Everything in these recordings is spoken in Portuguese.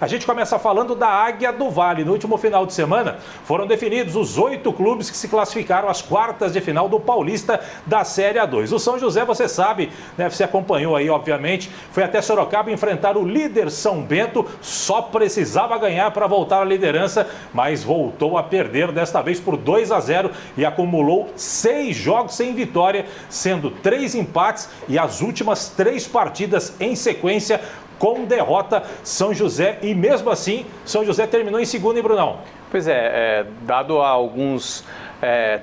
A gente começa falando da Águia do Vale. No último final de semana foram definidos os 8 clubes que se classificaram às quartas de final do Paulista da Série A2. O São José, você sabe, né, você acompanhou aí, obviamente, foi até Sorocaba enfrentar o líder São Bento, só precisava ganhar para voltar à liderança, mas voltou a perder desta vez por 2-0 e acumulou 6 jogos sem vitória, sendo 3 empates e as últimas 3 partidas em sequência com derrota São José, e mesmo assim São José terminou em segundo, hein, Brunão? Pois é, dado alguns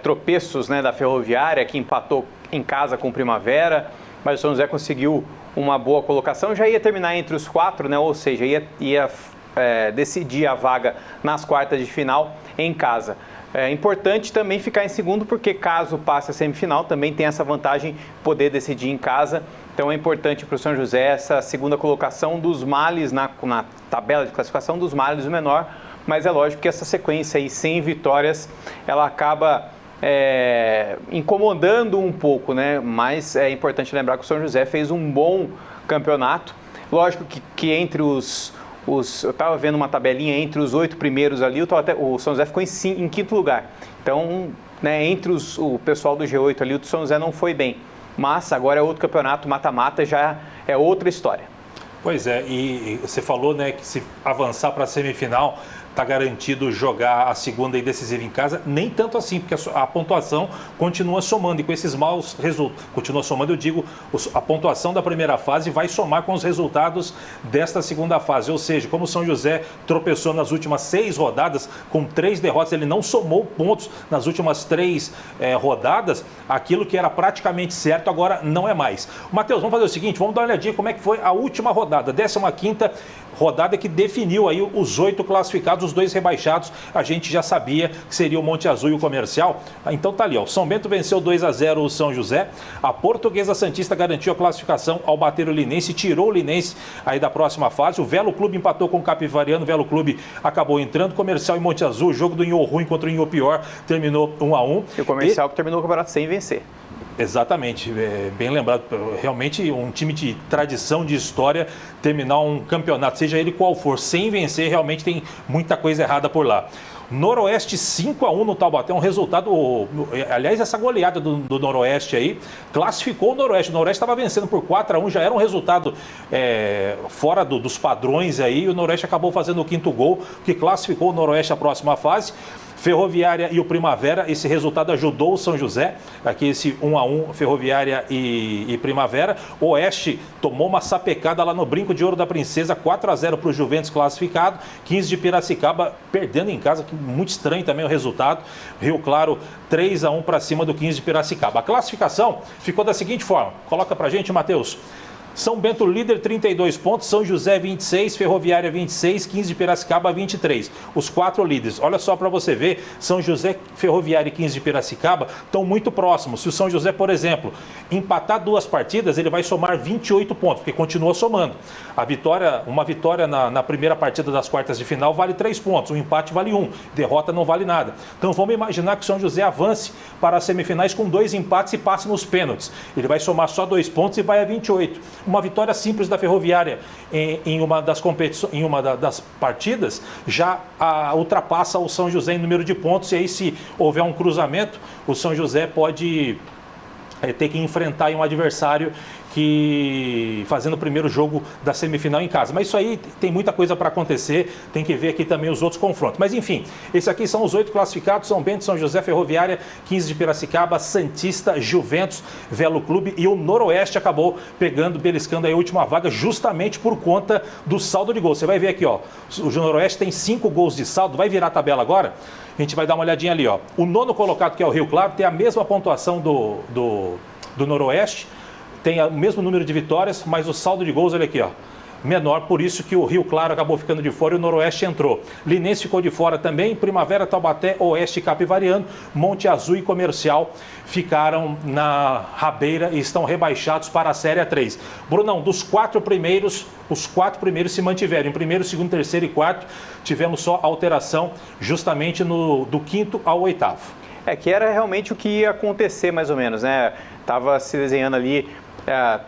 tropeços, né, da Ferroviária, que empatou em casa com o Primavera, mas o São José conseguiu uma boa colocação, já ia terminar entre os 4, né, ou seja, ia decidir a vaga nas quartas de final em casa. É importante também ficar em segundo, porque caso passe a semifinal, também tem essa vantagem de poder decidir em casa. Então é importante para o São José essa segunda colocação dos males na tabela de classificação, dos males o menor, mas é lógico que essa sequência aí sem vitórias, ela acaba incomodando um pouco, né? Mas é importante lembrar que o São José fez um bom campeonato. Lógico que entre eu estava vendo uma tabelinha entre os 8 primeiros ali, o São José ficou em quinto lugar. Então, né, entre o pessoal do G8 ali, o São José não foi bem. Mas agora é outro campeonato, mata-mata, já é outra história. Pois é, e você falou, né, que se avançar para a semifinal, está garantido jogar a segunda e decisiva em casa, nem tanto assim, porque a pontuação continua somando, e com esses maus resultados, continua somando, eu digo, a pontuação da primeira fase vai somar com os resultados desta segunda fase, ou seja, como o São José tropeçou nas últimas 6 rodadas, com 3 derrotas, ele não somou pontos nas últimas 3 rodadas, aquilo que era praticamente certo agora não é mais. Matheus, vamos fazer o seguinte, vamos dar uma olhadinha como é que foi a última rodada, 15ª rodada, que definiu aí os 8 classificados, os 2 rebaixados, a gente já sabia que seria o Monte Azul e o Comercial. Então tá ali, ó, o São Bento venceu 2-0 o São José, a Portuguesa Santista garantiu a classificação ao bater o Linense, tirou o Linense aí da próxima fase, o Velo Clube empatou com o Capivariano, o Velo Clube acabou entrando, Comercial e Monte Azul, o jogo do Inho Ruim contra o Inho Pior terminou 1-1. E o Comercial que terminou o campeonato sem vencer. Exatamente, bem lembrado, realmente um time de tradição, de história, terminar um campeonato, seja ele qual for, sem vencer, realmente tem muita coisa errada por lá. Noroeste 5-1 no Taubaté, um resultado, aliás, essa goleada do Noroeste aí, classificou o Noroeste estava vencendo por 4-1, já era um resultado fora dos padrões aí, e o Noroeste acabou fazendo o 5º gol, que classificou o Noroeste à próxima fase. Ferroviária e o Primavera, esse resultado ajudou o São José, aqui esse 1-1, Ferroviária e Primavera. O Oeste tomou uma sapecada lá no Brinco de Ouro da Princesa, 4-0 para o Juventus classificado, 15 de Piracicaba perdendo em casa, que muito estranho também o resultado. Rio Claro 3-1 para cima do 15 de Piracicaba. A classificação ficou da seguinte forma, coloca pra gente, Matheus. São Bento líder, 32 pontos, São José 26, Ferroviária 26, 15 de Piracicaba 23. Os 4 líderes. Olha só para você ver, São José, Ferroviária e 15 de Piracicaba estão muito próximos. Se o São José, por exemplo, empatar 2 partidas, ele vai somar 28 pontos, porque continua somando. Uma vitória na primeira partida das quartas de final vale 3 pontos, um empate vale 1, derrota não vale nada. Então vamos imaginar que o São José avance para as semifinais com 2 empates e passe nos pênaltis. Ele vai somar só 2 pontos e vai a 28. Uma vitória simples da Ferroviária em uma das das partidas já ultrapassa o São José em número de pontos, e aí, se houver um cruzamento, o São José pode ter que enfrentar um adversário que fazendo o primeiro jogo da semifinal em casa. Mas isso aí tem muita coisa para acontecer, tem que ver aqui também os outros confrontos. Mas enfim, esses aqui são os 8 classificados: São Bento, São José, Ferroviária, 15 de Piracicaba, Santista, Juventus, Velo Clube, e o Noroeste acabou beliscando aí a última vaga justamente por conta do saldo de gols. Você vai ver aqui, ó, o Noroeste tem 5 gols de saldo, vai virar a tabela agora? A gente vai dar uma olhadinha ali, ó. O 9º colocado, que é o Rio Claro, tem a mesma pontuação do Noroeste, tem o mesmo número de vitórias, mas o saldo de gols, olha aqui, ó, menor, por isso que o Rio Claro acabou ficando de fora e o Noroeste entrou. Linense ficou de fora também, Primavera, Taubaté, Oeste e Capivariano, Monte Azul e Comercial ficaram na rabeira e estão rebaixados para a Série A3. Brunão, dos 4 primeiros, os 4 primeiros se mantiveram. Em primeiro, segundo, terceiro e quarto, tivemos só alteração justamente do 5º ao 8º. Que era realmente o que ia acontecer, mais ou menos, né? Tava se desenhando ali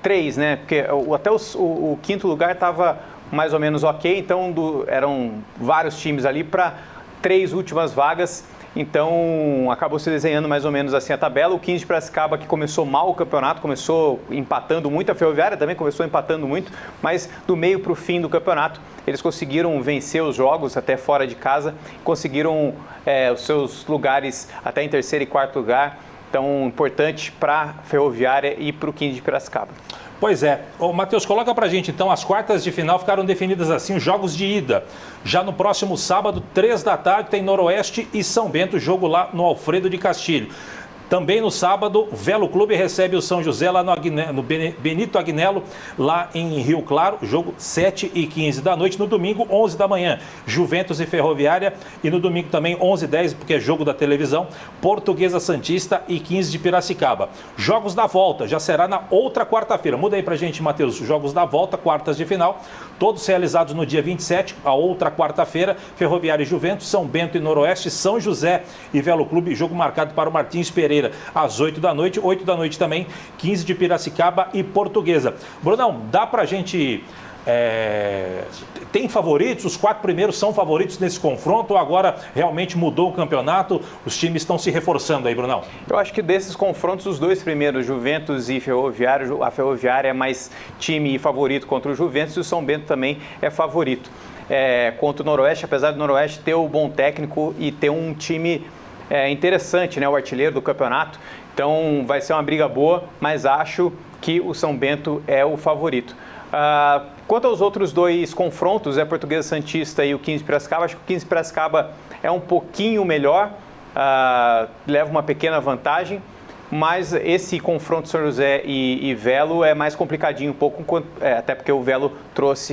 3, né? Porque até o 5º lugar estava mais ou menos ok, então eram vários times ali para 3 últimas vagas. Então, acabou se desenhando mais ou menos assim a tabela. O 15 de Piracicaba, que começou mal o campeonato, começou empatando muito. A Ferroviária também começou empatando muito, mas do meio para o fim do campeonato, eles conseguiram vencer os jogos até fora de casa, conseguiram os seus lugares até em terceiro e quarto lugar. Então, importante para a Ferroviária e para o 15 de Piracicaba. Pois é. Ô, Matheus, coloca pra gente então, as quartas de final ficaram definidas assim, os jogos de ida. Já no próximo sábado, 3 da tarde, tem Noroeste e São Bento, jogo lá no Alfredo de Castilho. Também no sábado, Velo Clube recebe o São José lá no Benito Agnello, lá em Rio Claro, jogo 7h15 da noite. No domingo, 11 da manhã, Juventus e Ferroviária. E no domingo também, 11h10, porque é jogo da televisão, Portuguesa Santista e 15 de Piracicaba. Jogos da volta, já será na outra quarta-feira. Muda aí pra gente, Matheus, jogos da volta, quartas de final, todos realizados no dia 27, a outra quarta-feira, Ferroviária e Juventus, São Bento e Noroeste, São José e Velo Clube, jogo marcado para o Martins Pereira às 8 da noite, 8 da noite também, 15 de Piracicaba e Portuguesa. Brunão, dá pra gente... tem favoritos? Os 4 primeiros são favoritos nesse confronto ou agora realmente mudou o campeonato? Os times estão se reforçando aí, Brunão? Eu acho que desses confrontos, os 2 primeiros, Juventus e Ferroviária, a Ferroviária é mais time e favorito contra o Juventus e o São Bento também é favorito. Contra o Noroeste, apesar do Noroeste ter o bom técnico e ter um time interessante, né, o artilheiro do campeonato, então vai ser uma briga boa, mas acho que o São Bento é o favorito. Quanto aos outros 2 confrontos, a Portuguesa Santista e o 15 de Piracicaba, acho que o 15 de Piracicaba é um pouquinho melhor, leva uma pequena vantagem, mas esse confronto São José e Velo é mais complicadinho um pouco, até porque o Velo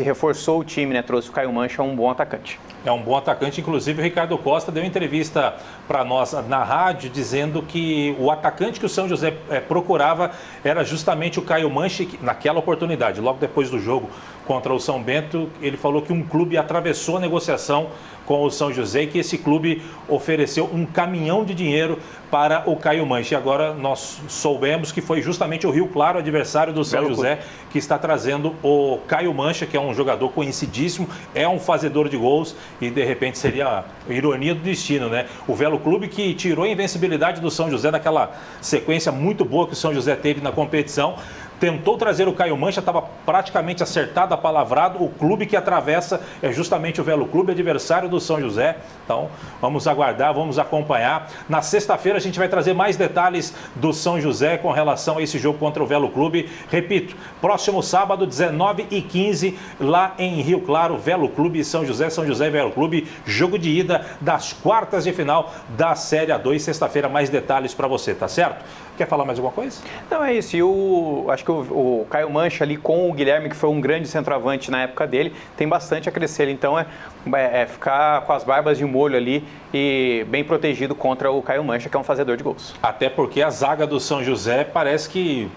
reforçou o time, né, trouxe o Caio Mancha, um bom atacante. É um bom atacante, inclusive o Ricardo Costa deu entrevista para nós na rádio dizendo que o atacante que o São José procurava era justamente o Caio Mancha, naquela oportunidade, logo depois do jogo contra o São Bento, ele falou que um clube atravessou a negociação com o São José e que esse clube ofereceu um caminhão de dinheiro para o Caio Mancha. E agora nós soubemos que foi justamente o Rio Claro, adversário do São José, que está trazendo o Caio Mancha, que é um jogador conhecidíssimo, é um fazedor de gols e de repente seria a ironia do destino, né? O Velo Clube que tirou a invencibilidade do São José daquela sequência muito boa que o São José teve na competição. Tentou trazer o Caio Mancha, estava praticamente acertado, apalavrado. O clube que atravessa é justamente o Velo Clube, adversário do São José. Então, vamos aguardar, vamos acompanhar. Na sexta-feira a gente vai trazer mais detalhes do São José com relação a esse jogo contra o Velo Clube. Repito, próximo sábado, 19h15, lá em Rio Claro, Velo Clube e São José e Velo Clube. Jogo de ida das quartas de final da Série A2. Sexta-feira, mais detalhes para você, tá certo? Quer falar mais alguma coisa? Não, é isso. E acho que o Caio Mancha ali com o Guilherme, que foi um grande centroavante na época dele, tem bastante a crescer. Então é ficar com as barbas de molho ali e bem protegido contra o Caio Mancha, que é um fazedor de gols. Até porque a zaga do São José parece que...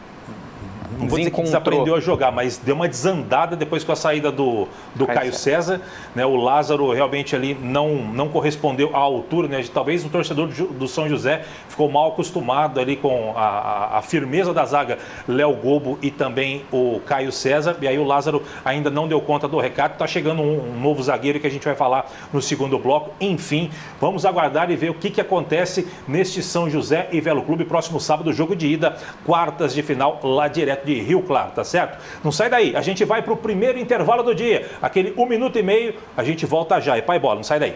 Não vou dizer que desaprendeu a jogar, mas deu uma desandada depois com a saída do Caio César, né? O Lázaro realmente ali não correspondeu à altura, né? Talvez o torcedor do São José ficou mal acostumado ali com a firmeza da zaga Léo Gobo e também o Caio César, e aí o Lázaro ainda não deu conta do recado. Está chegando um novo zagueiro que a gente vai falar no segundo bloco. Enfim, vamos aguardar e ver o que acontece neste São José e Velo Clube, próximo sábado, jogo de ida, quartas de final, lá direto de Rio Claro, tá certo? Não sai daí, a gente vai para o primeiro intervalo do dia, aquele 1 minuto e meio, a gente volta já. E pai bola, não sai daí.